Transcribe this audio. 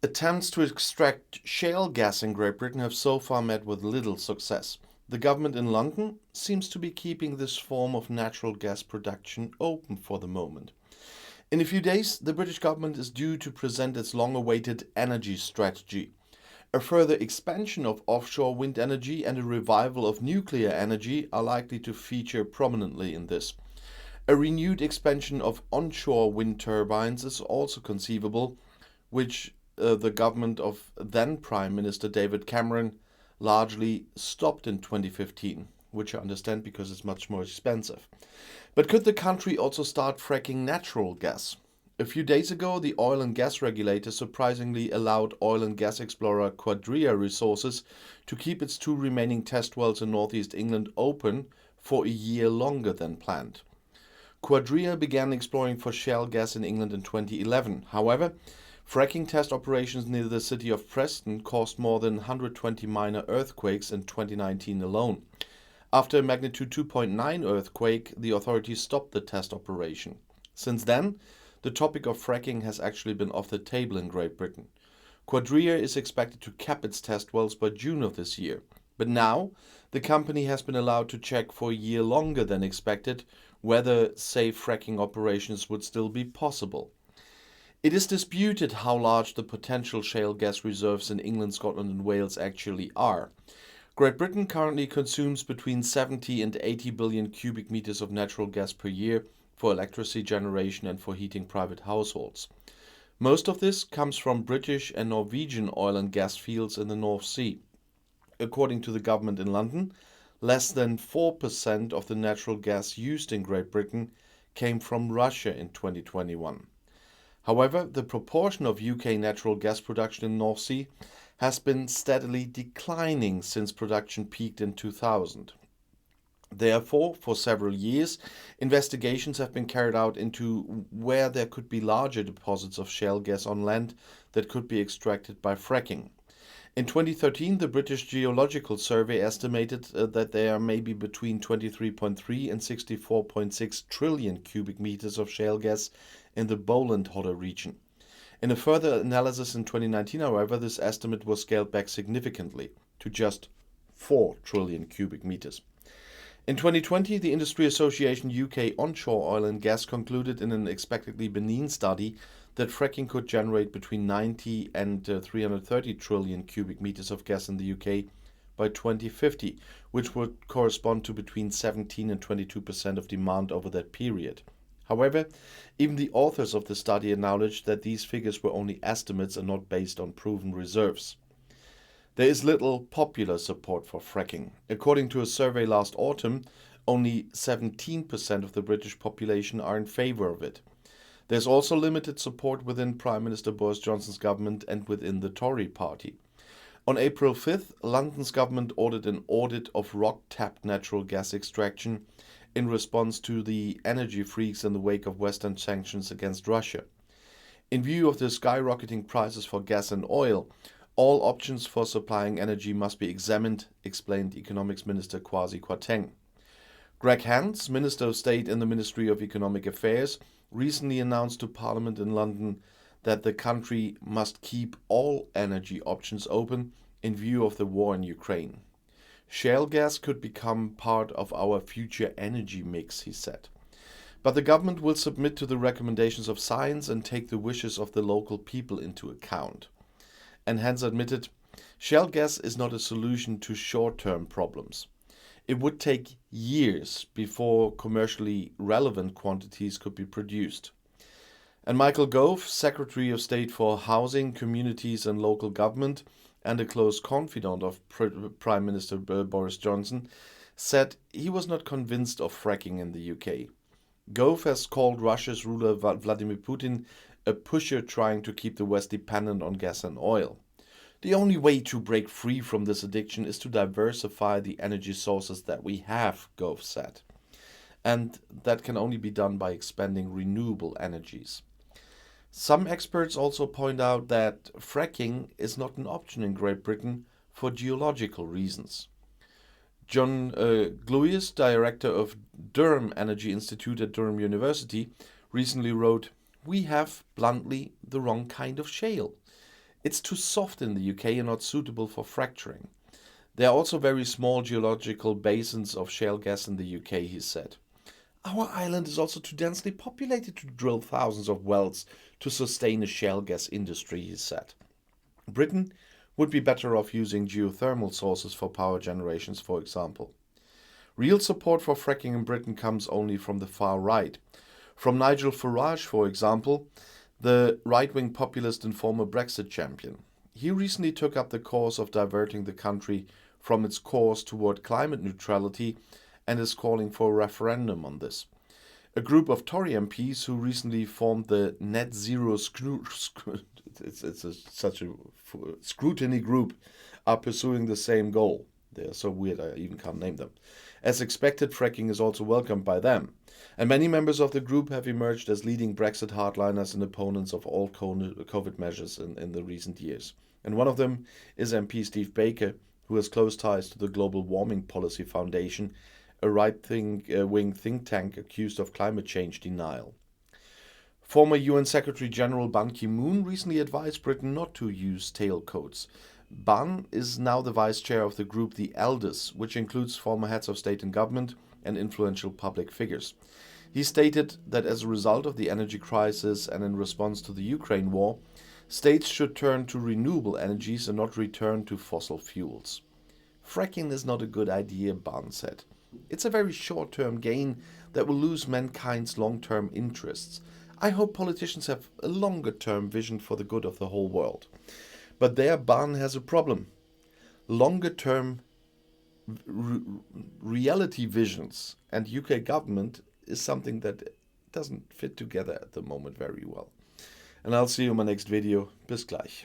Attempts to extract shale gas in Great Britain have so far met with little success. The government in London seems to be keeping this form of natural gas production open for the moment. In a few days, the British government is due to present its long-awaited energy strategy. A further expansion of offshore wind energy and a revival of nuclear energy are likely to feature prominently in this. A renewed expansion of onshore wind turbines is also conceivable, which the government of then Prime Minister David Cameron largely stopped in 2015, which I understand because it's much more expensive. But could the country also start fracking natural gas? A few days ago, the oil and gas regulator surprisingly allowed oil and gas explorer Queere Resources to keep its two remaining test wells in northeast England open for a year longer than planned. Queere began exploring for shale gas in England in 2011. However, fracking test operations near the city of Preston caused more than 120 minor earthquakes in 2019 alone. After a magnitude 2.9 earthquake, the authorities stopped the test operation. Since then, the topic of fracking has actually been off the table in Great Britain. Queere is expected to cap its test wells by June of this year. But now, the company has been allowed to check for a year longer than expected whether safe fracking operations would still be possible. It is disputed how large the potential shale gas reserves in England, Scotland and Wales actually are. Great Britain currently consumes between 70 and 80 billion cubic meters of natural gas per year for electricity generation and for heating private households. Most of this comes from British and Norwegian oil and gas fields in the North Sea. According to the government in London, less than 4% of the natural gas used in Great Britain came from Russia in 2021. However, the proportion of UK natural gas production in the North Sea has been steadily declining since production peaked in 2000. Therefore, for several years, investigations have been carried out into where there could be larger deposits of shale gas on land that could be extracted by fracking. In 2013, the British Geological Survey estimated that there may be between 23.3 and 64.6 trillion cubic meters of shale gas in the Bowland-Hodder region. In a further analysis in 2019, however, this estimate was scaled back significantly to just 4 trillion cubic meters. In 2020, the Industry Association UK Onshore Oil and Gas concluded in an expectedly benign study that fracking could generate between 90 and 330 trillion cubic meters of gas in the UK by 2050, which would correspond to between 17 and 22% of demand over that period. However, even the authors of the study acknowledged that these figures were only estimates and not based on proven reserves. There is little popular support for fracking. According to a survey last autumn, only 17% of the British population are in favor of it. There's also limited support within Prime Minister Boris Johnson's government and within the Tory party. On April 5th, London's government ordered an audit of rock-tapped natural gas extraction in response to the energy freaks in the wake of Western sanctions against Russia. In view of the skyrocketing prices for gas and oil, all options for supplying energy must be examined, explained Economics Minister Kwasi Kwarteng. Greg Hands, Minister of State in the Ministry of Economic Affairs, recently announced to Parliament in London that the country must keep all energy options open in view of the war in Ukraine. Shale gas could become part of our future energy mix, he said. But the government will submit to the recommendations of science and take the wishes of the local people into account. And Hans admitted, shale gas is not a solution to short-term problems. It would take years before commercially relevant quantities could be produced. And Michael Gove, Secretary of State for Housing, Communities and Local Government, and a close confidant of Prime Minister Boris Johnson, said he was not convinced of fracking in the UK. Gove has called Russia's ruler Vladimir Putin a pusher trying to keep the West dependent on gas and oil. The only way to break free from this addiction is to diversify the energy sources that we have, Gove said. And that can only be done by expanding renewable energies. Some experts also point out that fracking is not an option in Great Britain for geological reasons. John Gluyas, director of Durham Energy Institute at Durham University, recently wrote, "We have, bluntly, the wrong kind of shale. It's too soft in the UK and not suitable for fracturing. There are also very small geological basins of shale gas in the UK, he said. Our island is also too densely populated to drill thousands of wells to sustain a shale gas industry, he said. Britain would be better off using geothermal sources for power generations, for example. Real support for fracking in Britain comes only from the far right. From Nigel Farage, for example, the right-wing populist and former Brexit champion. He recently took up the cause of diverting the country from its course toward climate neutrality and is calling for a referendum on this. A group of Tory MPs who recently formed the Net Zero such a scrutiny group are pursuing the same goal. They are so weird I even can't name them. As expected, fracking is also welcomed by them. And many members of the group have emerged as leading Brexit hardliners and opponents of all COVID measures in the recent years. And one of them is MP Steve Baker, who has close ties to the Global Warming Policy Foundation, a right-wing think tank accused of climate change denial. Former UN Secretary General Ban Ki-moon recently advised Britain not to use tailcoats. Ban is now the vice chair of the group The Elders, which includes former heads of state and government and influential public figures. He stated that as a result of the energy crisis and in response to the Ukraine war, states should turn to renewable energies and not return to fossil fuels. Fracking is not a good idea, Ban said. It's a very short-term gain that will lose mankind's long-term interests. I hope politicians have a longer-term vision for the good of the whole world. But there, Ban has a problem. Longer-term reality visions and UK government is something that doesn't fit together at the moment very well. And I'll see you in my next video. Bis gleich.